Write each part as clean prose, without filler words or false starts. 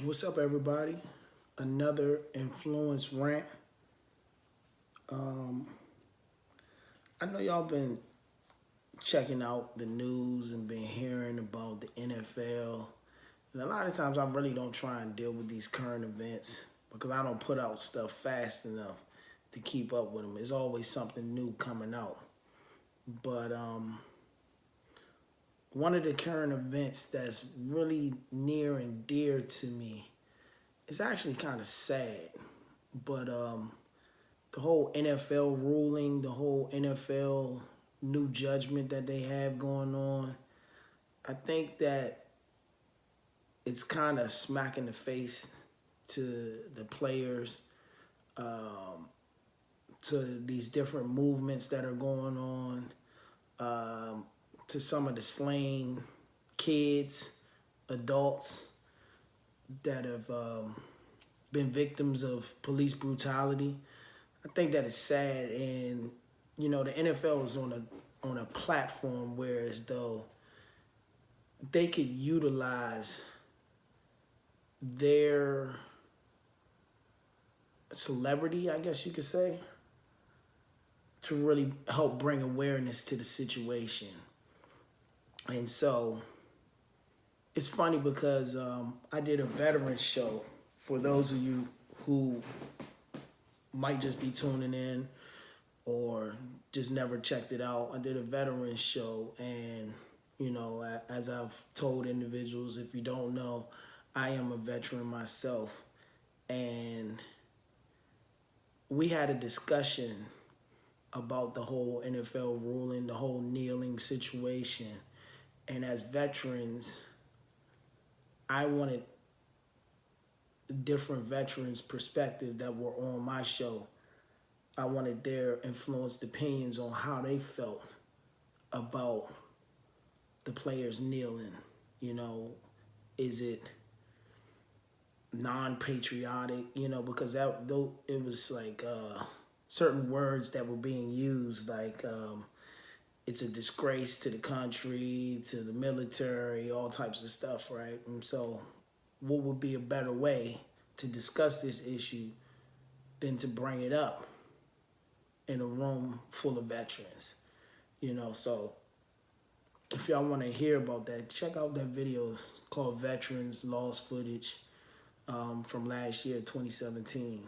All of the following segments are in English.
What's up, everybody? Another influence rant. Um, I know y'all been checking out the news and been hearing about the NFL. And a lot of times I really don't try and deal with these current events because I don't put out stuff fast enough to keep up with them. There's always something new coming out. But one of the current events that's really near and dear to me is actually kind of sad. But the whole NFL ruling, the whole NFL new judgment that they have going on, I think that it's kind of smacking the face to the players, um, to these different movements that are going on, to some of the slain kids, adults that have been victims of police brutality. I think that is sad, and the NFL is on a platform where as though they could utilize their celebrity, I guess you could say, to really help bring awareness to the situation. And so it's funny because I did a veterans show for those of you who might just be tuning in or just never checked it out. I did a veterans show, and as I've told individuals, if you don't know, I am a veteran myself, and we had a discussion about the whole NFL ruling, the whole kneeling situation, and as veterans, I wanted different veterans' perspective that were on my show. I wanted their influenced opinions on how they felt about the players kneeling. Is it non-patriotic? Because that though it was like certain words that were being used, like it's a disgrace to the country, to the military, all types of stuff, right? And so, what would be a better way to discuss this issue than to bring it up in a room full of veterans? So if y'all want to hear about that, check out that video called Veterans Lost Footage from last year, 2017.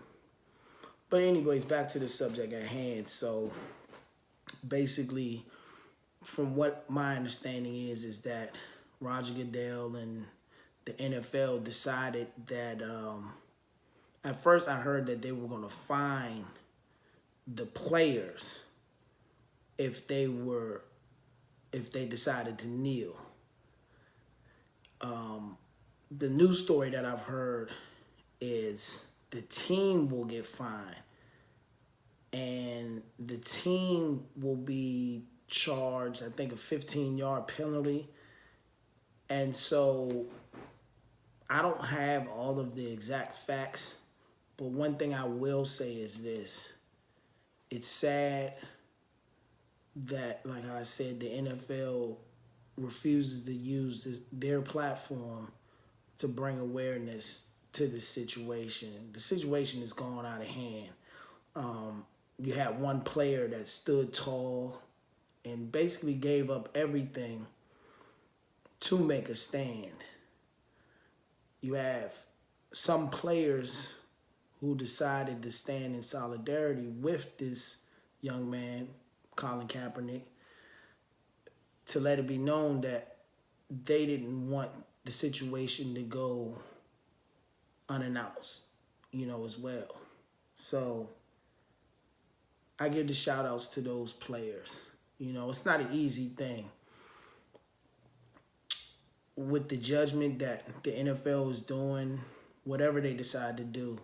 But anyways, back to the subject at hand. So basically, from what my understanding is that Roger Goodell and the NFL decided that at first I heard that they were going to fine the players if they decided to kneel. The news story that I've heard is the team will get fined, and the team will be charged, I think, a 15-yard penalty. And so I don't have all of the exact facts, but one thing I will say is this. It's sad that, like I said, the NFL refuses to use their platform to bring awareness to the situation. The situation is going out of hand. You had one player that stood tall and basically gave up everything to make a stand. You have some players who decided to stand in solidarity with this young man, Colin Kaepernick, to let it be known that they didn't want the situation to go unannounced, as well. So I give the shout outs to those players. It's not an easy thing. With the judgment that the NFL is doing, whatever they decide to do,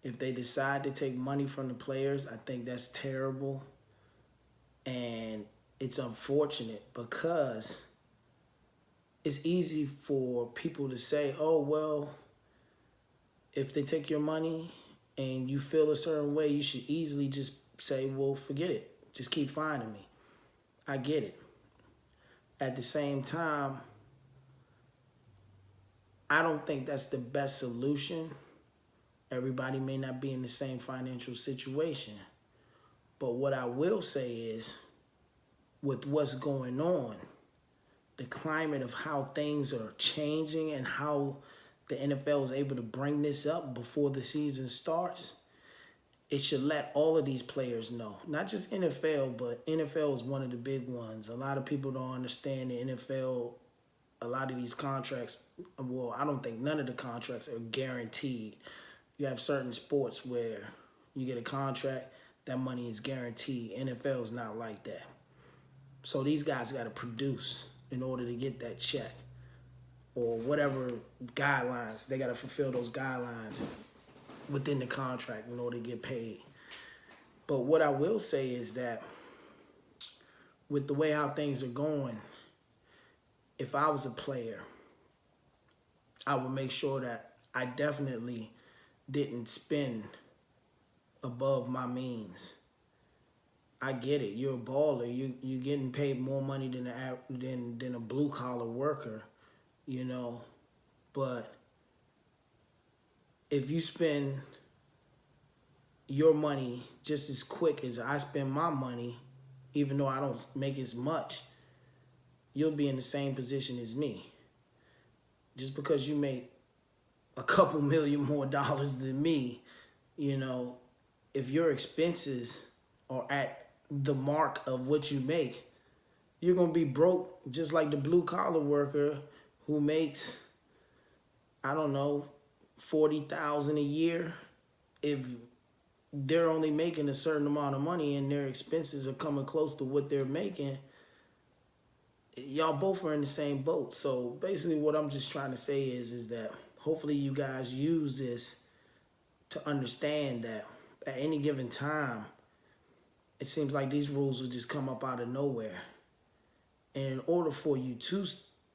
if they decide to take money from the players, I think that's terrible. And it's unfortunate because it's easy for people to say, oh, well, if they take your money and you feel a certain way, you should easily just say, well, forget it. Just keep finding me. I get it. At the same time, I don't think that's the best solution. Everybody may not be in the same financial situation. But what I will say is, with what's going on, the climate of how things are changing and how the NFL is able to bring this up before the season starts, it should let all of these players know. Not just NFL, but NFL is one of the big ones. A lot of people don't understand the NFL. A lot of these contracts, well, I don't think none of the contracts are guaranteed. You have certain sports where you get a contract, that money is guaranteed. NFL is not like that. So these guys got to produce in order to get that check or whatever guidelines. They got to fulfill those guidelines within the contract in order to get paid. But what I will say is that with the way how things are going, if I was a player, I would make sure that I definitely didn't spend above my means. I get it. You're a baller. You're getting paid more money than a blue collar worker, you know. But if you spend your money just as quick as I spend my money, even though I don't make as much, you'll be in the same position as me. Just because you make a couple million more dollars than me, you know, if your expenses are at the mark of what you make, you're going to be broke just like the blue collar worker who makes, I don't know, $40,000 a year. If they're only making a certain amount of money and their expenses are coming close to what they're making, y'all both are in the same boat. So basically what I'm just trying to say is that hopefully you guys use this to understand that at any given time, it seems like these rules will just come up out of nowhere. And in order for you to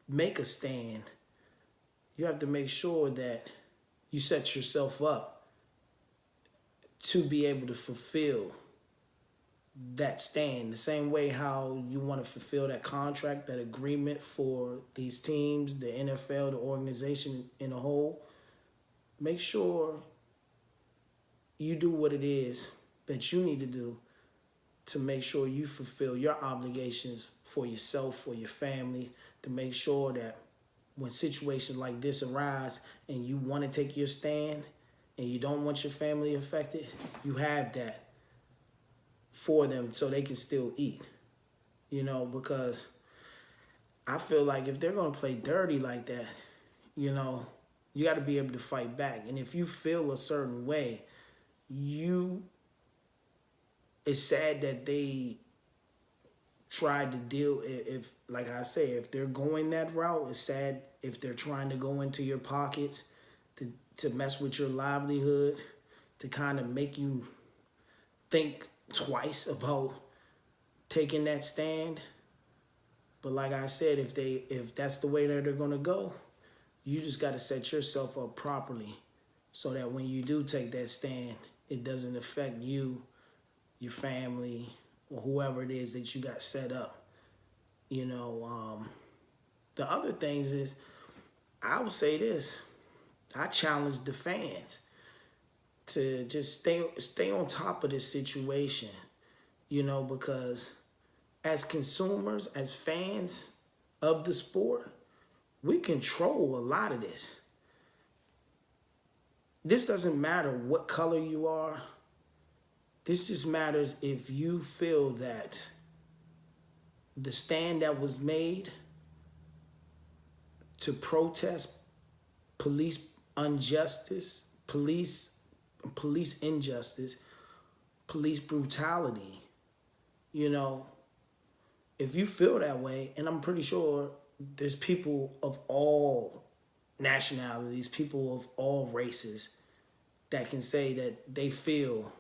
make a stand, you have to make sure that you set yourself up to be able to fulfill that stand. The same way how you want to fulfill that contract, that agreement for these teams, the NFL, the organization in a whole. Make sure you do what it is that you need to do to make sure you fulfill your obligations for yourself, for your family, to make sure that when situations like this arise and you want to take your stand and you don't want your family affected, you have that for them so they can still eat, you know, because I feel like if they're going to play dirty like that, you know, you got to be able to fight back. And if you feel a certain way, it's sad that they tried to deal, if, like I say, if they're going that route, it's sad if they're trying to go into your pockets to mess with your livelihood, to kind of make you think twice about taking that stand. But like I said, if that's the way that they're gonna go, you just gotta set yourself up properly so that when you do take that stand, it doesn't affect you, your family, or whoever it is that you got set up. You know, the other things is, I would say this, I challenge the fans to just stay on top of this situation, you know, because as consumers, as fans of the sport, we control a lot of this. This doesn't matter what color you are. This just matters if you feel that the stand that was made to protest police injustice, police injustice, police brutality, you know, if you feel that way, and I'm pretty sure there's people of all nationalities, people of all races that can say that they feel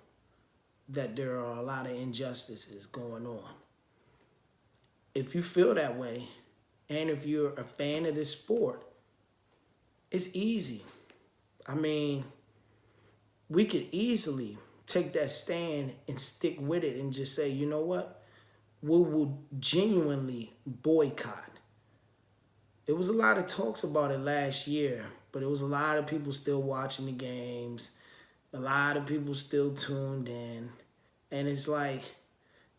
that there are a lot of injustices going on. If you feel that way, and if you're a fan of this sport, it's easy. I mean, we could easily take that stand and stick with it and just say, you know what? We will genuinely boycott It was a lot of talks about it last year, but it was a lot of people still watching the games. A lot of people still tuned in. And it's like,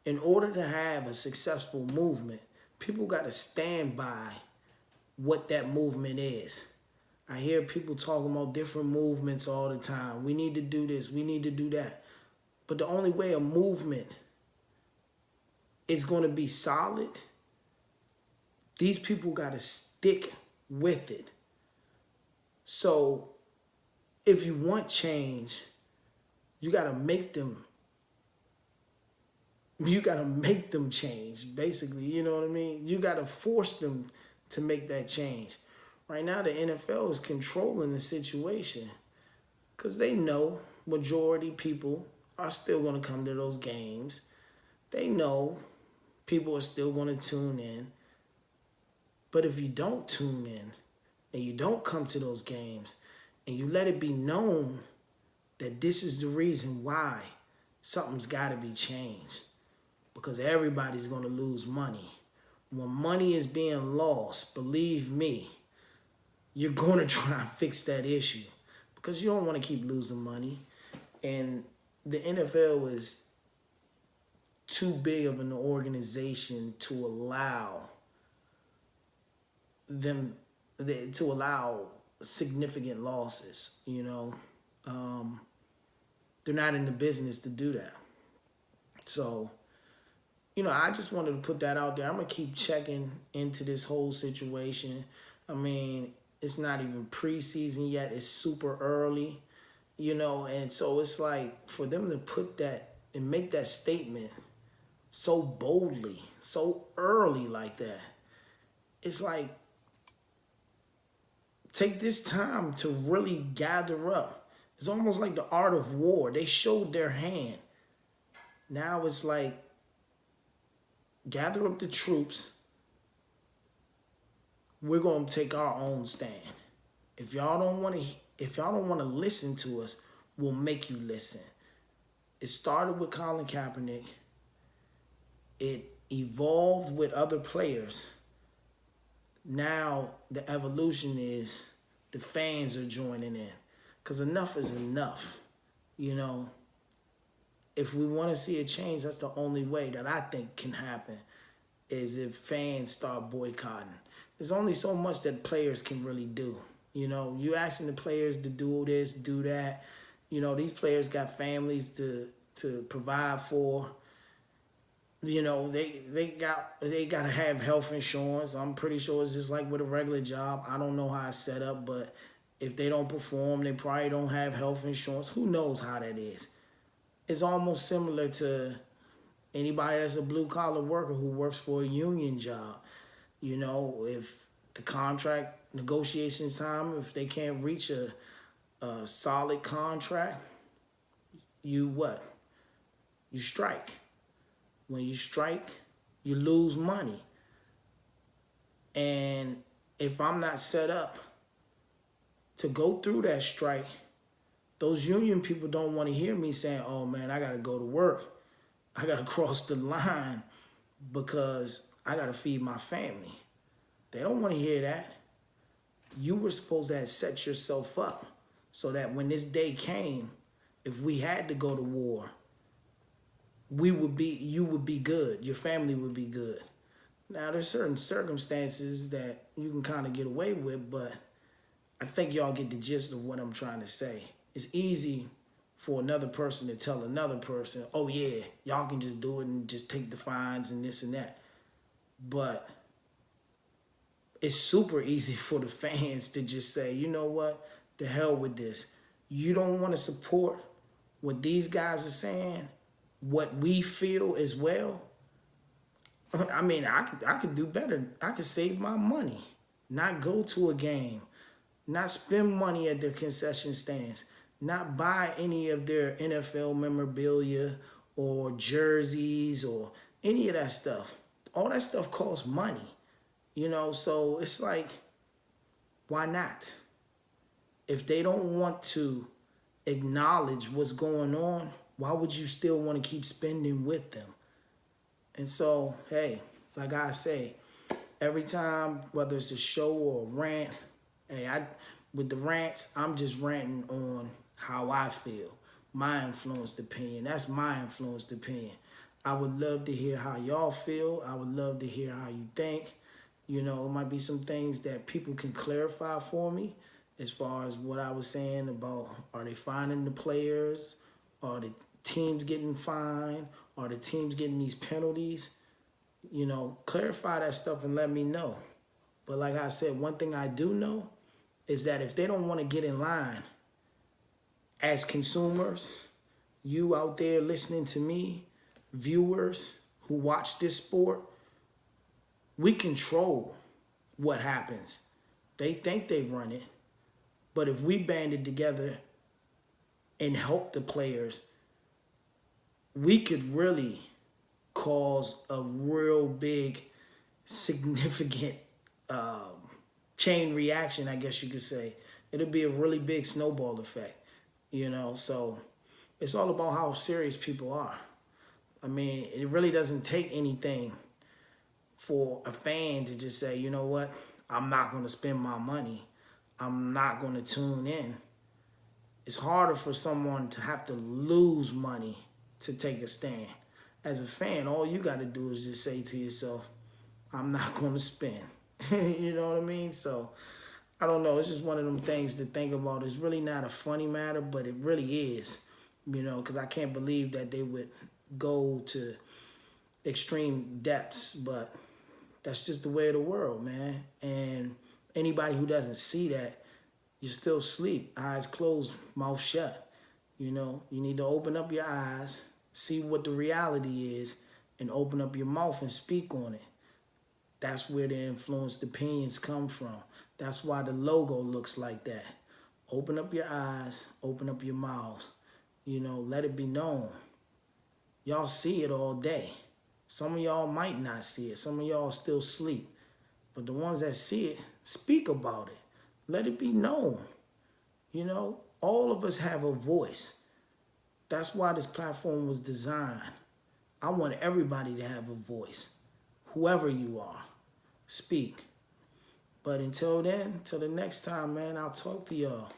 in order to have a successful movement, people got to stand by what that movement is. I hear people talking about different movements all the time. We need to do this, we need to do that. But the only way a movement is going to be solid, these people got to stick with it. So if you want change, you got to make them change, basically. You know what I mean? You got to force them to make that change. Right now, the NFL is controlling the situation because they know majority people are still going to come to those games. They know people are still going to tune in. But if you don't tune in and you don't come to those games and you let it be known that this is the reason why, something's got to be changed, because everybody's going to lose money. When money is being lost, believe me, you're going to try and fix that issue because you don't want to keep losing money. And the NFL is too big of an organization to allow significant losses. You know, they're not in the business to do that. So, you know, I just wanted to put that out there. I'm going to keep checking into this whole situation. I mean, it's not even preseason yet. It's super early, you know, and so it's like for them to put that and make that statement so boldly, so early like that, it's like, take this time to really gather up. It's almost like the art of war. They showed their hand. Now it's like, gather up the troops. We're going to take our own stand. If y'all don't want to listen to us, we'll make you listen. It started with Colin Kaepernick. It evolved with other players. Now the evolution is the fans are joining in, because enough is enough. You know, if we want to see a change, that's the only way that I think can happen, is if fans start boycotting. There's only so much that players can really do. You know, you asking the players to do this, do that. You know, these players got families to provide for. You know, they got to have health insurance. I'm pretty sure it's just like with a regular job. I don't know how it's set up, but if they don't perform, they probably don't have health insurance. Who knows how that is? It's almost similar to anybody that's a blue-collar worker who works for a union job. You know, if the contract negotiations time, if they can't reach a solid contract, you what? You strike. When you strike, you lose money. And if I'm not set up to go through that strike, those union people don't want to hear me saying, oh man, I got to go to work. I got to cross the line because I got to feed my family. They don't want to hear that. You were supposed to have set yourself up so that when this day came, if we had to go to war, you would be good. Your family would be good. Now, there's certain circumstances that you can kind of get away with, but I think y'all get the gist of what I'm trying to say. It's easy for another person to tell another person, oh yeah, y'all can just do it and just take the fines and this and that. But it's super easy for the fans to just say, you know what, the hell with this. You don't want to support what these guys are saying, what we feel as well. I mean, I could do better. I could save my money, not go to a game, not spend money at their concession stands, not buy any of their NFL memorabilia or jerseys or any of that stuff. All that stuff costs money, you know, so it's like, why not? If they don't want to acknowledge what's going on, why would you still want to keep spending with them? And so, hey, like I say, Every time, whether it's a show or a rant, hey, with the rants, I'm just ranting on how I feel, my influenced opinion. That's my influenced opinion. I would love to hear how y'all feel. I would love to hear how you think. You know, it might be some things that people can clarify for me as far as what I was saying about, are they finding the players? Are the teams getting fined? Are the teams getting these penalties? You know, clarify that stuff and let me know. But like I said, one thing I do know is that if they don't want to get in line as consumers, you out there listening to me, viewers who watch this sport, we control what happens. They think they run it, but if we banded together and help the players, we could really cause a real big, significant chain reaction, I guess you could say. It'll be a really big snowball effect, you know? So it's all about how serious people are. I mean, it really doesn't take anything for a fan to just say, you know what, I'm not going to spend my money. I'm not going to tune in. It's harder for someone to have to lose money to take a stand. As a fan, all you got to do is just say to yourself, I'm not going to spend. You know what I mean? So, I don't know. It's just one of them things to think about. It's really not a funny matter, but it really is. You know, because I can't believe that they would go to extreme depths, but that's just the way of the world, man. And anybody who doesn't see that, you're still asleep, eyes closed, mouth shut. You know, you need to open up your eyes, see what the reality is, and open up your mouth and speak on it. That's where the influenced opinions come from. That's why the logo looks like that. Open up your eyes, open up your mouths. You know, let it be known. Y'all see it all day. Some of y'all might not see it. Some of y'all still sleep. But the ones that see it, speak about it. Let it be known. You know, all of us have a voice. That's why this platform was designed. I want everybody to have a voice. Whoever you are, speak. But until then, till the next time, man, I'll talk to y'all.